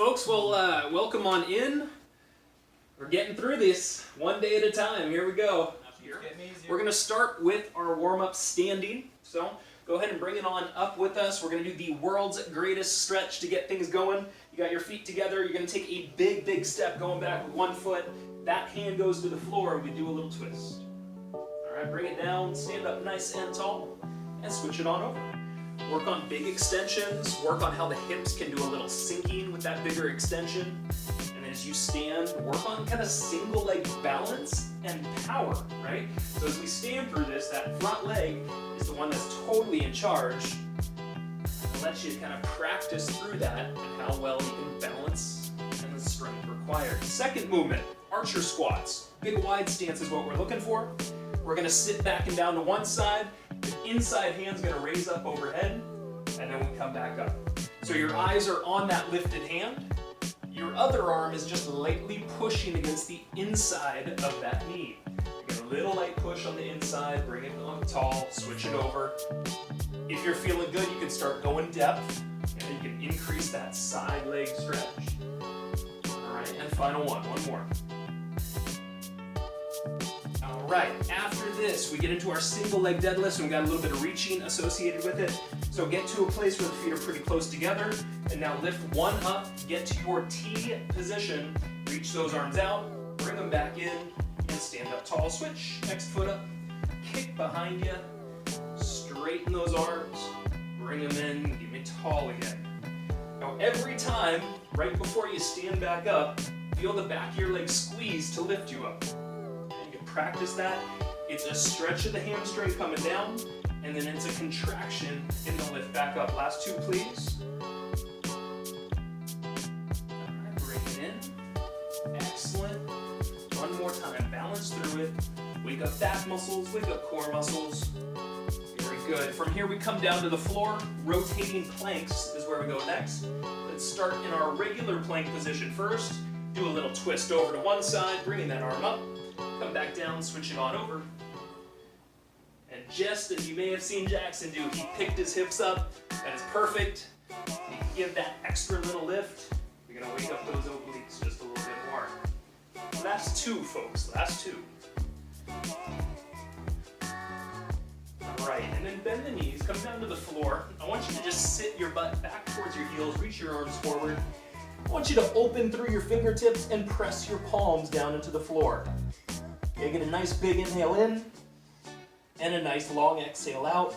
folks, well, welcome on in. We're getting through this one day at a time. Here we go. We're going to start with our warm-up standing. So go ahead and bring it on up with us. We're going to do the world's greatest stretch to get things going. You got your feet together. You're going to take a big step going back with one foot. That hand goes to the floor. We do a little twist. All right, bring it down. Stand up nice and tall and switch it on over. Work on big extensions, work on how the hips can do a little sinking with that bigger extension. And as you stand, work on kind of single leg balance and power, right? So as we stand through this, that front leg is the one that's totally in charge. I'll let you kind of practice through that and how well you can balance and the strength required. Second movement, archer squats. Big wide stance is what we're looking for. We're gonna sit back and down to one side. The inside hand's gonna raise up overhead, and then we come back up. So your eyes are on that lifted hand. Your other arm is just lightly pushing against the inside of that knee. You get a little light push on the inside, bring it on tall, switch it over. If you're feeling good, you can start going depth, and you can increase that side leg stretch. All right, and final one more. Right, after this, we get into our single leg deadlifts and we got a little bit of reaching associated with it. So get to a place where the feet are pretty close together, and now lift one up, get to your T position, reach those arms out, bring them back in, and stand up tall, switch, next foot up, kick behind you, straighten those arms, bring them in, get me tall again. Now every time, right before you stand back up, feel the back of your leg squeeze to lift you up. Practice that. It's a stretch of the hamstring coming down, and then it's a contraction in the lift back up. Last two, please. All right, bring it in. Excellent. One more time. Balance through it. Wake up back muscles, wake up core muscles. Very good. From here, we come down to the floor. Rotating planks is where we go next. Let's start in our regular plank position first. Do a little twist over to one side, bringing that arm up. Come back down, switch it on over. And just as you may have seen Jackson do, he picked his hips up. That is perfect. You can give that extra little lift. You're gonna wake up those obliques just a little bit more. Last two, folks, last two. All right, and then bend the knees, come down to the floor. I want you to just sit your butt back towards your heels, reach your arms forward. I want you to open through your fingertips and press your palms down into the floor. Okay, get a nice big inhale in, and a nice long exhale out,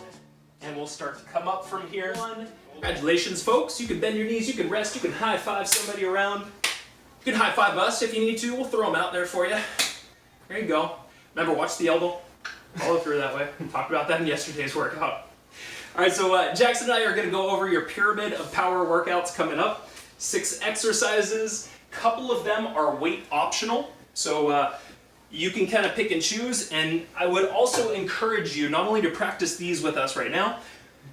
and we'll start to come up from here. Congratulations, folks. You can bend your knees, you can rest, you can high five somebody around. You can high five us if you need to. We'll throw them out there for you. There you go. Remember, watch the elbow. Follow through that way. We talked about that in yesterday's workout. All right, so Jackson and I are gonna go over your pyramid of power workouts coming up. 6 exercises. Couple of them are weight optional. So you can kind of pick and choose, and I would also encourage you not only to practice these with us right now,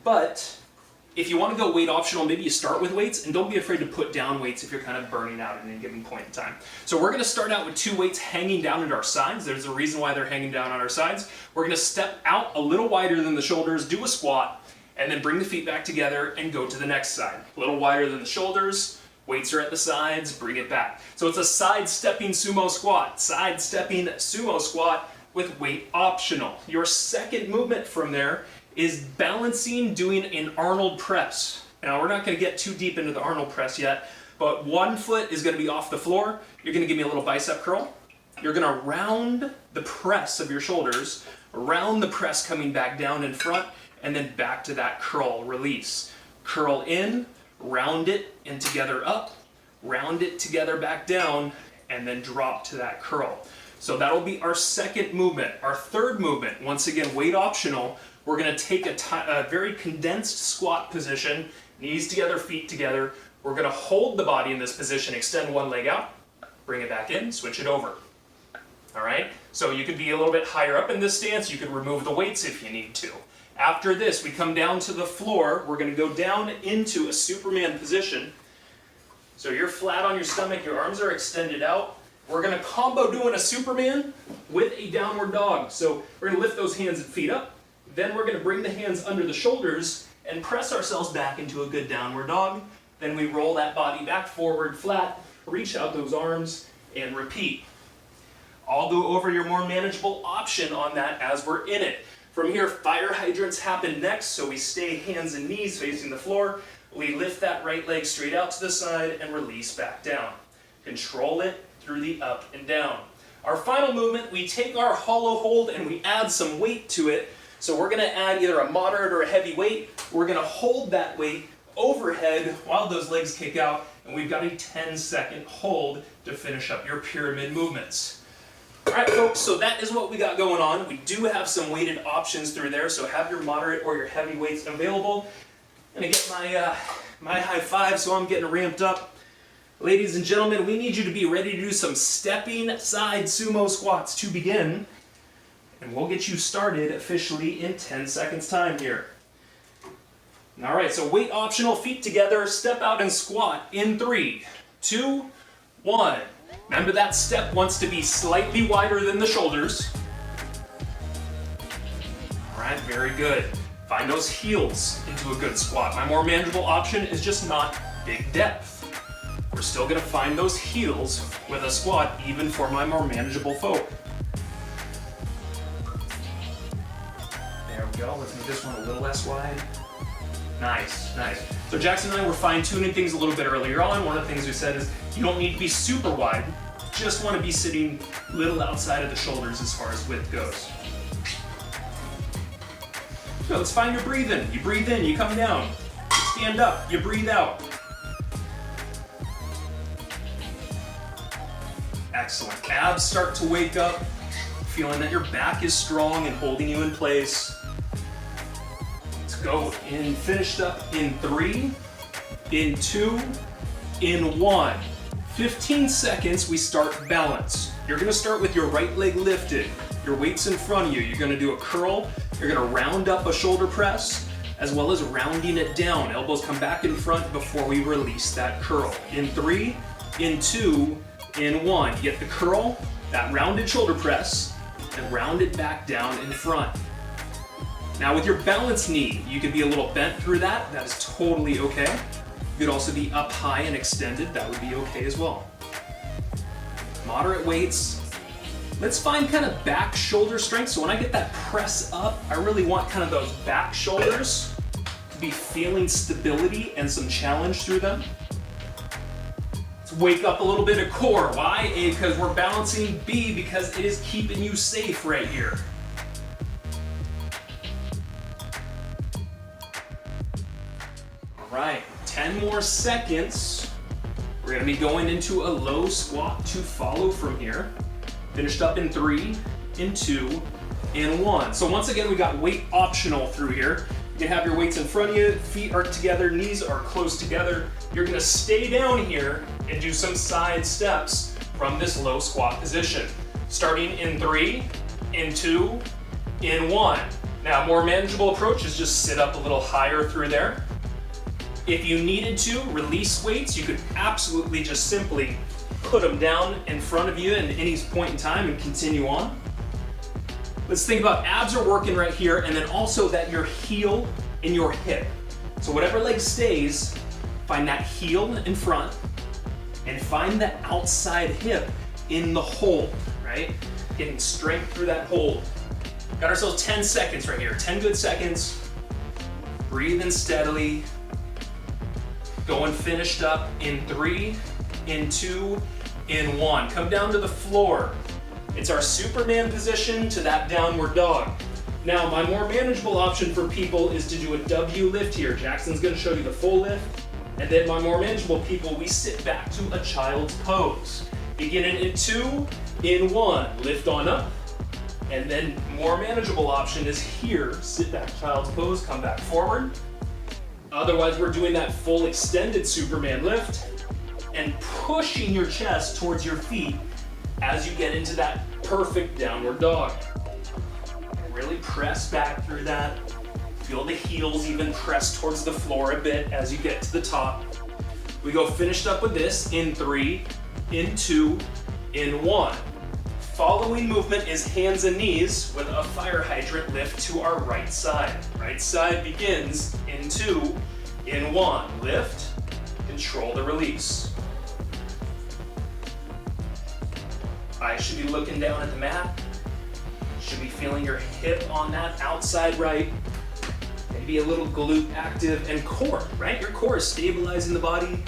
but if you want to go weight optional, maybe you start with weights, and don't be afraid to put down weights if you're kind of burning out at any given point in time. So we're going to start out with 2 weights hanging down at our sides. There's a reason why they're hanging down on our sides. We're going to step out a little wider than the shoulders, do a squat, and then bring the feet back together and go to the next side. A little wider than the shoulders. Weights are at the sides, bring it back. So it's a side-stepping sumo squat. Side-stepping sumo squat with weight optional. Your second movement from there is balancing, doing an Arnold press. Now we're not going to get too deep into the Arnold press yet, but one foot is going to be off the floor. You're going to give me a little bicep curl. You're going to round the press of your shoulders, round the press coming back down in front, and then back to that curl release. Curl in, round it and together up, round it together back down, and then drop to that curl. So that'll be our second movement. Our third movement, once again weight optional, we're going to take a very condensed squat position, knees together, feet together. We're going to hold the body in this position, extend one leg out, bring it back in, switch it over. All right? So you could be a little bit higher up in this stance. You could remove the weights if you need to. After this, we come down to the floor. We're going to go down into a Superman position. So you're flat on your stomach, your arms are extended out. We're going to combo doing a Superman with a downward dog. So we're going to lift those hands and feet up. Then we're going to bring the hands under the shoulders and press ourselves back into a good downward dog. Then we roll that body back forward flat, reach out those arms, and repeat. I'll go over your more manageable option on that as we're in it. From here, fire hydrants happen next, so we stay hands and knees facing the floor. We lift that right leg straight out to the side and release back down. Control it through the up and down. Our final movement, we take our hollow hold and we add some weight to it. So we're gonna add either a moderate or a heavy weight. We're gonna hold that weight overhead while those legs kick out, and we've got a 10-second hold to finish up your pyramid movements. All right, folks, so that is what we got going on. We do have some weighted options through there, so have your moderate or your heavy weights available. I'm gonna get my high five, so I'm getting ramped up. Ladies and gentlemen, we need you to be ready to do some stepping side sumo squats to begin, and we'll get you started officially in 10 seconds time here. All right, so weight optional, feet together, step out and squat in 3, 2, 1. Remember that step wants to be slightly wider than the shoulders. All right, very good. Find those heels into a good squat. My more manageable option is just not big depth. We're still gonna find those heels with a squat even for my more manageable folk. There we go, let's make this one a little less wide. Nice, nice. So Jackson and I were fine-tuning things a little bit earlier on. One of the things we said is you don't need to be super wide, just want to be sitting a little outside of the shoulders as far as width goes. So let's find your breathing. You breathe in, you come down. You stand up, you breathe out. Excellent. Abs start to wake up, feeling that your back is strong and holding you in place. Go in, finished up in 3, in 2, in 1. 15 seconds, we start balance. You're gonna start with your right leg lifted, your weight's in front of you. You're gonna do a curl, you're gonna round up a shoulder press, as well as rounding it down. Elbows come back in front before we release that curl. In 3, in 2, in 1. You get the curl, that rounded shoulder press, and round it back down in front. Now with your balance knee, you could be a little bent through that. That is totally okay. You could also be up high and extended. That would be okay as well. Moderate weights. Let's find kind of back shoulder strength. So when I get that press up, I really want kind of those back shoulders to be feeling stability and some challenge through them. Let's wake up a little bit of core. Why? A, because we're balancing. B, because it is keeping you safe right here. Right, 10 more seconds. We're gonna be going into a low squat to follow from here. Finished up in 3, in 2, in 1. So once again, we got weight optional through here. You can have your weights in front of you, feet are together, knees are close together. You're gonna stay down here and do some side steps from this low squat position. Starting in 3, in 2, in 1. Now, a more manageable approach is just sit up a little higher through there. If you needed to release weights, you could absolutely just simply put them down in front of you at any point in time and continue on. Let's think about abs are working right here, and then also that your heel and your hip. So whatever leg stays, find that heel in front and find that outside hip in the hold, right? Getting strength through that hold. Got ourselves 10 seconds right here, 10 good seconds. Breathe in steadily. Going finished up in 3, in 2, in 1. Come down to the floor. It's our Superman position to that downward dog. Now, my more manageable option for people is to do a W lift here. Jackson's gonna show you the full lift. And then my more manageable people, we sit back to a child's pose. Beginning in 2, in 1. Lift on up. And then more manageable option is here. Sit back, child's pose, come back forward. Otherwise, we're doing that full extended Superman lift and pushing your chest towards your feet as you get into that perfect downward dog. Really press back through that. Feel the heels even press towards the floor a bit as you get to the top. We go finished up with this in 3, in 2, in 1. Following movement is hands and knees with a fire hydrant lift to our right side. Right side begins in 2, in 1. Lift, control the release. Eyes should be looking down at the mat. Should be feeling your hip on that outside right. Maybe a little glute active and core, right? Your core is stabilizing the body.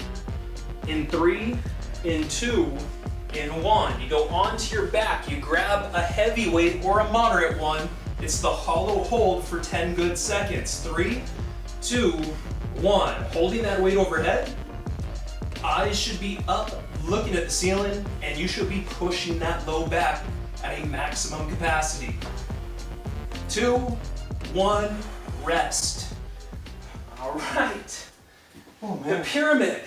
In 3, in 2, in 1. You go onto your back, you grab a heavy weight or a moderate one. It's the hollow hold for 10 good seconds. 3, 2, 1. Holding that weight overhead. Eyes should be up, looking at the ceiling, and you should be pushing that low back at a maximum capacity. 2, 1, rest. All right. Oh man. The pyramid.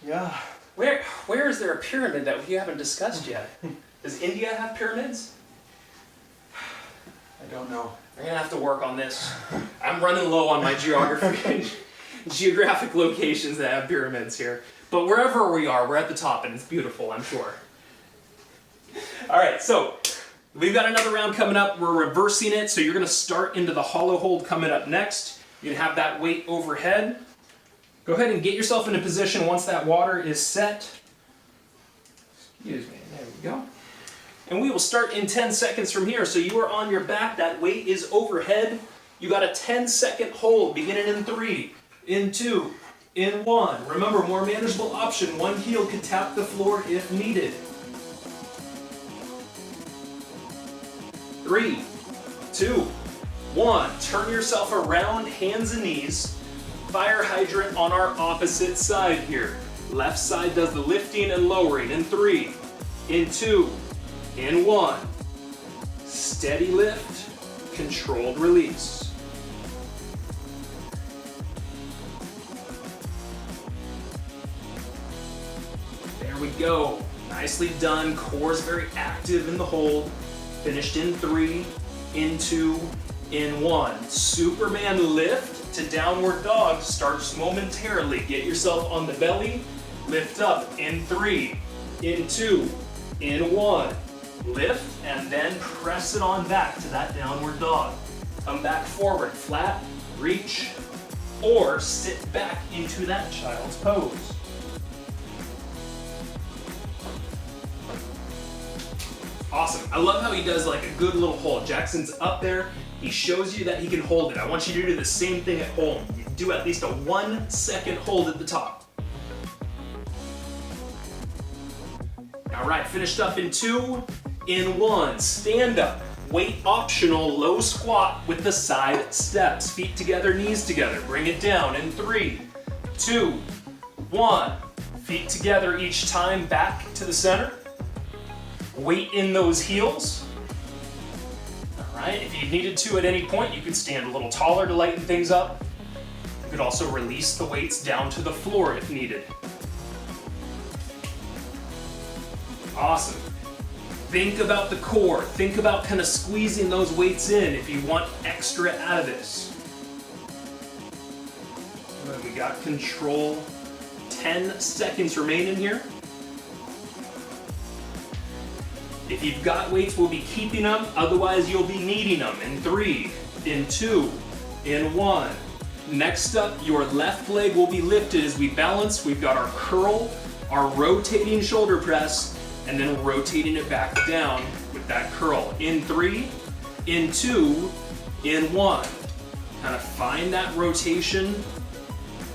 Yeah. Where is there a pyramid that we haven't discussed yet? Does India have pyramids? I don't know. I'm gonna have to work on this. I'm running low on my geographic locations that have pyramids here. But wherever we are, we're at the top and it's beautiful, I'm sure. All right, so we've got another round coming up. We're reversing it, so you're gonna start into the hollow hold coming up next. You're gonna have that weight overhead. Go ahead and get yourself in a position once that water is set. Excuse me, there we go. And we will start in 10 seconds from here. So you are on your back, that weight is overhead. You got a 10-second hold, beginning in 3, in 2, in 1. Remember, more manageable option. One heel can tap the floor if needed. 3, 2, 1. Turn yourself around, hands and knees. Fire hydrant on our opposite side here. Left side does the lifting and lowering in 3, in 2, in 1. Steady lift, controlled release. There we go. Nicely done. Core's very active in the hold. Finished in 3, in 2, in 1. Superman lift to downward dog starts momentarily. Get yourself on the belly, lift up in 3, in 2, in 1. Lift and then press it on back to that downward dog. Come back forward, flat, reach, or sit back into that child's pose. Awesome. I love how he does like a good little hold. Jackson's up there. He shows you that he can hold it. I want you to do the same thing at home. You do at least a 1-second hold at the top. All right, finished up in 2, in 1. Stand up, weight optional, low squat with the side steps. Feet together, knees together. Bring it down in 3, 2, 1. Feet together each time, back to the center. Weight in those heels. All right, if you needed to at any point, you could stand a little taller to lighten things up. You could also release the weights down to the floor if needed. Awesome. Think about the core. Think about kind of squeezing those weights in if you want extra out of this. Good, we got control. 10 seconds remaining here. If you've got weights, we'll be keeping them. Otherwise, you'll be needing them in 3, in 2, in 1. Next up, your left leg will be lifted as we balance. We've got our curl, our rotating shoulder press, and then rotating it back down with that curl. In 3, in 2, in 1. Kind of find that rotation,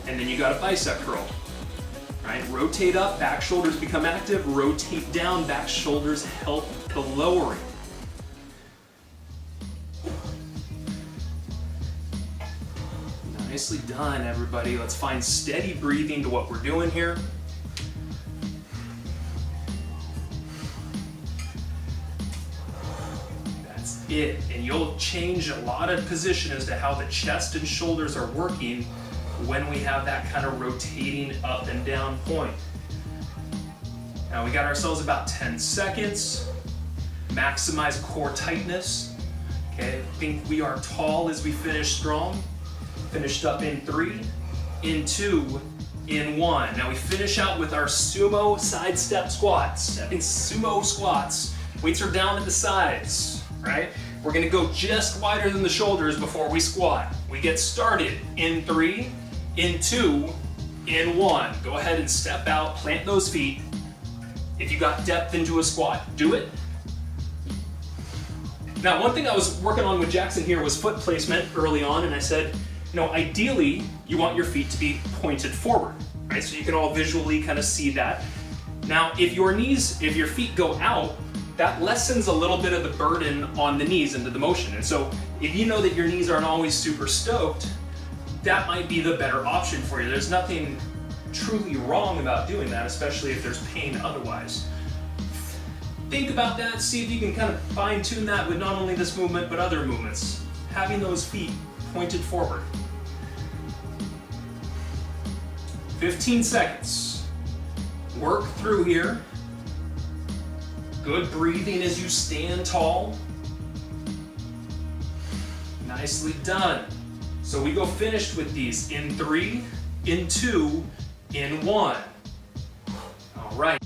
and then you got a bicep curl. Right? Rotate up, back shoulders become active. Rotate down, back shoulders help the lowering. Nicely done, everybody. Let's find steady breathing to what we're doing here. That's it. And you'll change a lot of position as to how the chest and shoulders are working when we have that kind of rotating up and down point. Now we got ourselves about 10 seconds. Maximize core tightness. Okay, think we are tall as we finish strong. Finished up in 3, in 2, in 1. Now we finish out with our sumo side step squats. Stepping sumo squats. Weights are down at the sides, right? We're gonna go just wider than the shoulders before we squat. We get started in 3, in 2, in 1. Go ahead and step out, plant those feet. If you got depth into a squat, do it. Now, one thing I was working on with Jackson here was foot placement early on, and I said, you know, ideally, you want your feet to be pointed forward, right? So you can all visually kind of see that. Now, if your feet go out, that lessens a little bit of the burden on the knees into the motion. And so if you know that your knees aren't always super stoked, that might be the better option for you. There's nothing truly wrong about doing that, especially if there's pain otherwise. Think about that, see if you can kind of fine tune that with not only this movement, but other movements. Having those feet pointed forward. 15 seconds. Work through here. Good breathing as you stand tall. Nicely done. So we go finished with these in 3, in 2, in 1. All right.